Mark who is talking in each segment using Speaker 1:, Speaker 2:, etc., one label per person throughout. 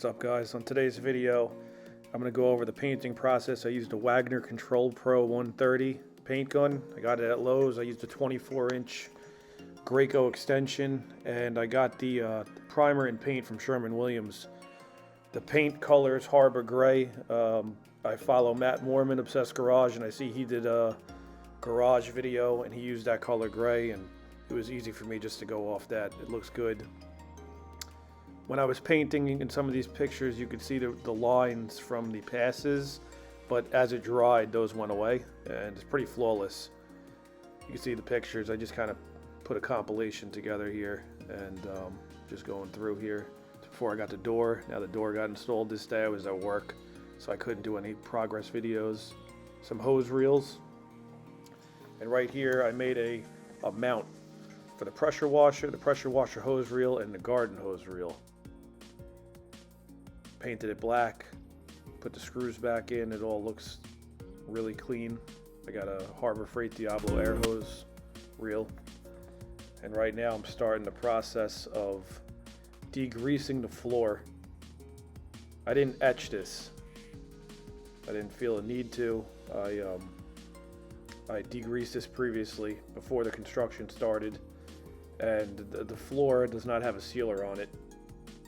Speaker 1: What's up, guys? On today's video I'm going to go over the painting process. I used a Wagner Control Pro 130 paint gun. I got it at Lowe's. I used a 24-inch GRACO extension, and I got the primer and paint from Sherwin-Williams. The paint color is Harbor Gray. I follow Matt Moorman, Obsessed Garage, and I see he did a garage video and he used that color gray, and it was easy for me just to go off that. It looks good. When I was painting in some of these pictures, you could see the lines from the passes, but as it dried, those went away, and it's pretty flawless. You can see the pictures. I just kind of put a compilation together here, and just going through here. Before I got the door. Now the door got installed this day. I was at work, so I couldn't do any progress videos. Some hose reels, and right here I made a mount for the pressure washer hose reel, and the garden hose reel. Painted it black, put the screws back in. It all looks really clean. I got a Harbor Freight Diablo air hose reel, and right now I'm starting the process of degreasing the floor. I didn't etch this. I didn't feel a need to. I degreased this previously before the construction started, and the floor does not have a sealer on it.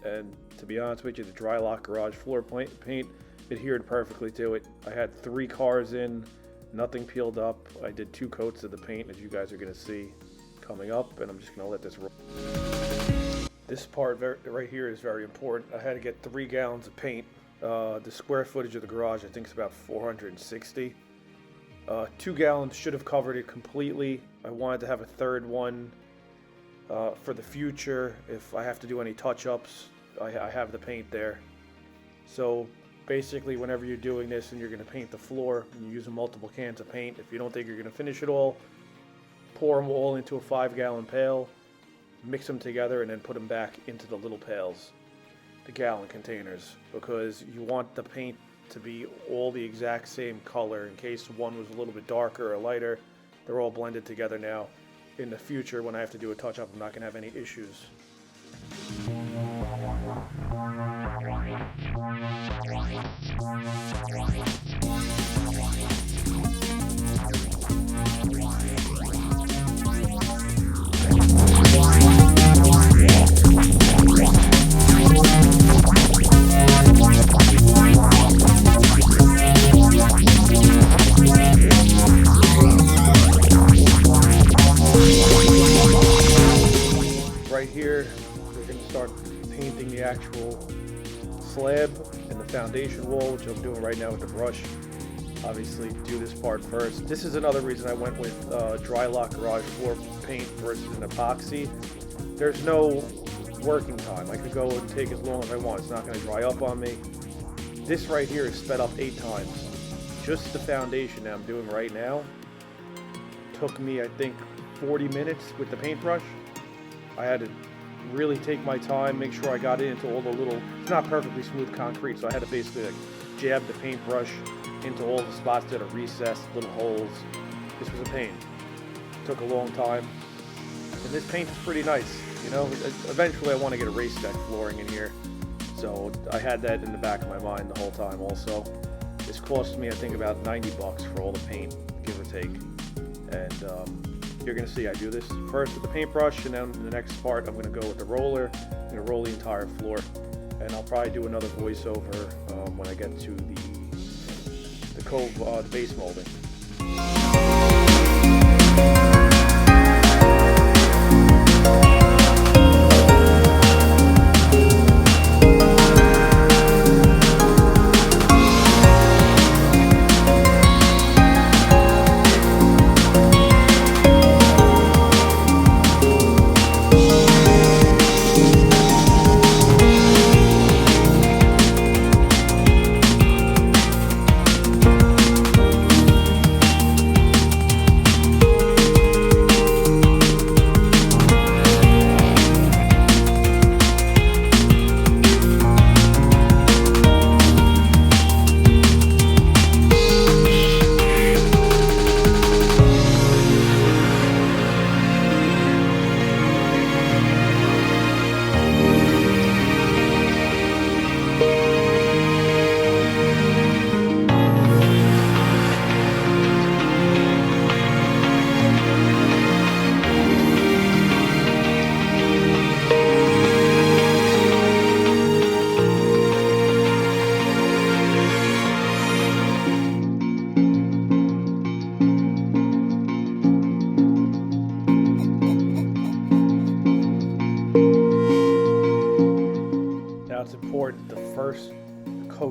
Speaker 1: And to be honest with you, the dry lock garage floor paint adhered perfectly to it. I had 3 cars in, nothing peeled up. I did 2 coats of the paint, as you guys are going to see coming up, and I'm just going to let this roll. This part right here is very important. I had to get 3 gallons of paint. The square footage of the garage, I think, is about 460. 2 gallons should have covered it completely. I wanted to have a third one for the future. If I have to do any touch-ups, I have the paint there. So basically, whenever you're doing this and you're going to paint the floor and you're using multiple cans of paint, if you don't think you're going to finish it all, pour them all into a 5-gallon pail, mix them together, and then put them back into the little pails, the gallon containers, because you want the paint to be all the exact same color. In case one was a little bit darker or lighter, they're all blended together now. In the future, when I have to do a touch-up, I'm not going to have any issues. Right here, we're going to start painting the actual slab and the foundation wall, which I'm doing right now with the brush. Obviously, do this part first. This is another reason I went with dry lock garage floor paint versus an epoxy. There's no working time. I could go and take as long as I want. It's not going to dry up on me. This right here is sped up 8 times. Just the foundation that I'm doing right now took me, I think, 40 minutes with the paintbrush. I had to really take my time, make sure I got it into all the little, it's not perfectly smooth concrete, so I had to basically jab the paintbrush into all the spots that are recessed, little holes. This was a pain. It took a long time. And this paint is pretty nice, you know. Eventually I want to get a race deck flooring in here, so I had that in the back of my mind the whole time also. This cost me, I think, about $90 for all the paint, give or take. And you're going to see I do this first with the paintbrush, and then in the next part I'm going to go with the roller. I'm going to roll the entire floor, and I'll probably do another voiceover when I get to the base molding.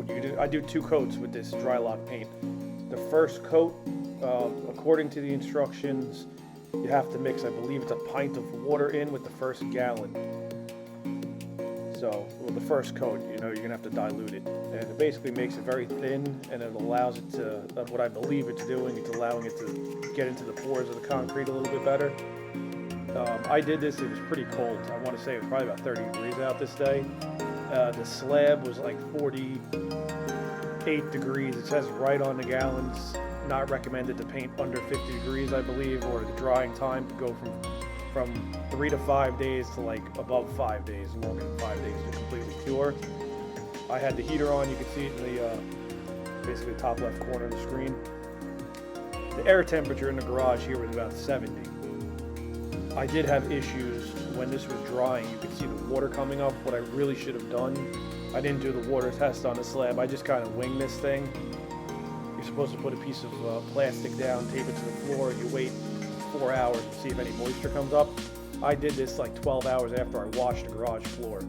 Speaker 1: coat. I do 2 coats with this dry lock paint. The first coat, according to the instructions, you have to mix, I believe it's a pint of water in with the first gallon. So, with the first coat, you're gonna have to dilute it. And it basically makes it very thin, and it allows it to, what I believe it's doing, it's allowing it to get into the pores of the concrete a little bit better. I did this, it was pretty cold. I want to say it was probably about 30 degrees out this day. The slab was like 48 degrees. It says right on the gallons, not recommended to paint under 50 degrees, I believe, or the drying time to go from 3 to 5 days to like above 5 days, longer than 5 days to completely cure. I had the heater on, you can see it in the basically top left corner of the screen. The air temperature in the garage here was about 70. I did have issues when this was drying. You could see the water coming up. What I really should have done, I didn't do the water test on the slab. I just kind of winged this thing. You're supposed to put a piece of plastic down, tape it to the floor, and you wait 4 hours to see if any moisture comes up. I did this like 12 hours after I washed the garage floor.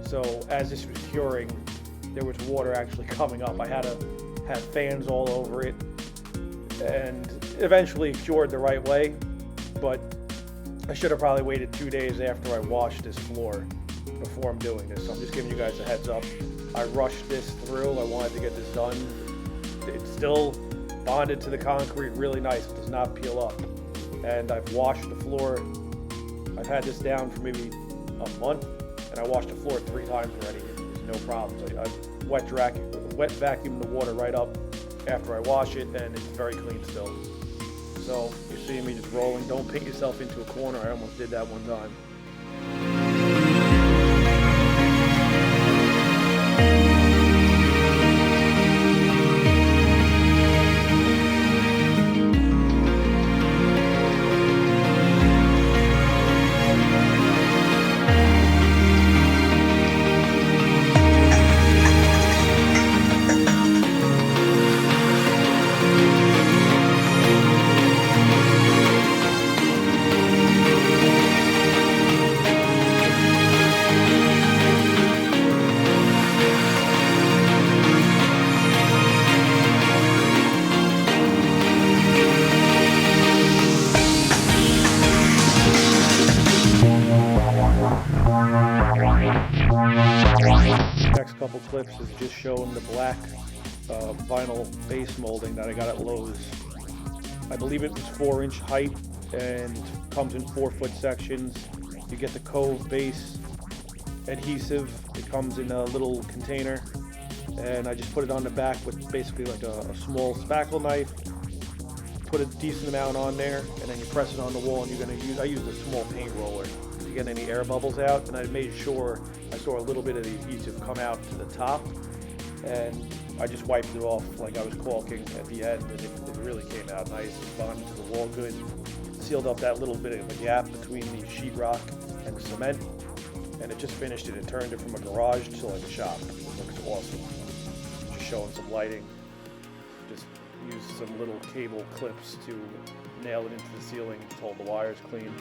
Speaker 1: So as this was curing, there was water actually coming up. I had to have fans all over it, and eventually it cured the right way, but I should have probably waited 2 days after I washed this floor before I'm doing this. So I'm just giving you guys a heads up. I rushed this through. I wanted to get this done. It's still bonded to the concrete really nice. It does not peel up. And I've washed the floor. I've had this down for maybe a month, and I washed the floor 3 times already. There's no problems. I wet vacuum the water right up after I wash it, and it's very clean still. So you're seeing me just rolling. Don't paint yourself into a corner. I almost did that one time. Next couple clips is just showing the black vinyl base molding that I got at Lowe's. I believe it was 4-inch height and comes in 4-foot sections. You get the Cove base adhesive. It comes in a little container, and I just put it on the back with basically like a small spackle knife. Put a decent amount on there, and then you press it on the wall, and I used a small paint roller to get any air bubbles out, and I made sure I saw a little bit of the adhesive come out to the top, and I just wiped it off like I was caulking at the end, and it really came out nice. It bonded to the wall good, sealed up that little bit of a gap between the sheetrock and the cement, and it just finished it. It turned it from a garage to like a shop. It looks awesome. Just showing some lighting. Just used some little cable clips to nail it into the ceiling to hold the wires clean.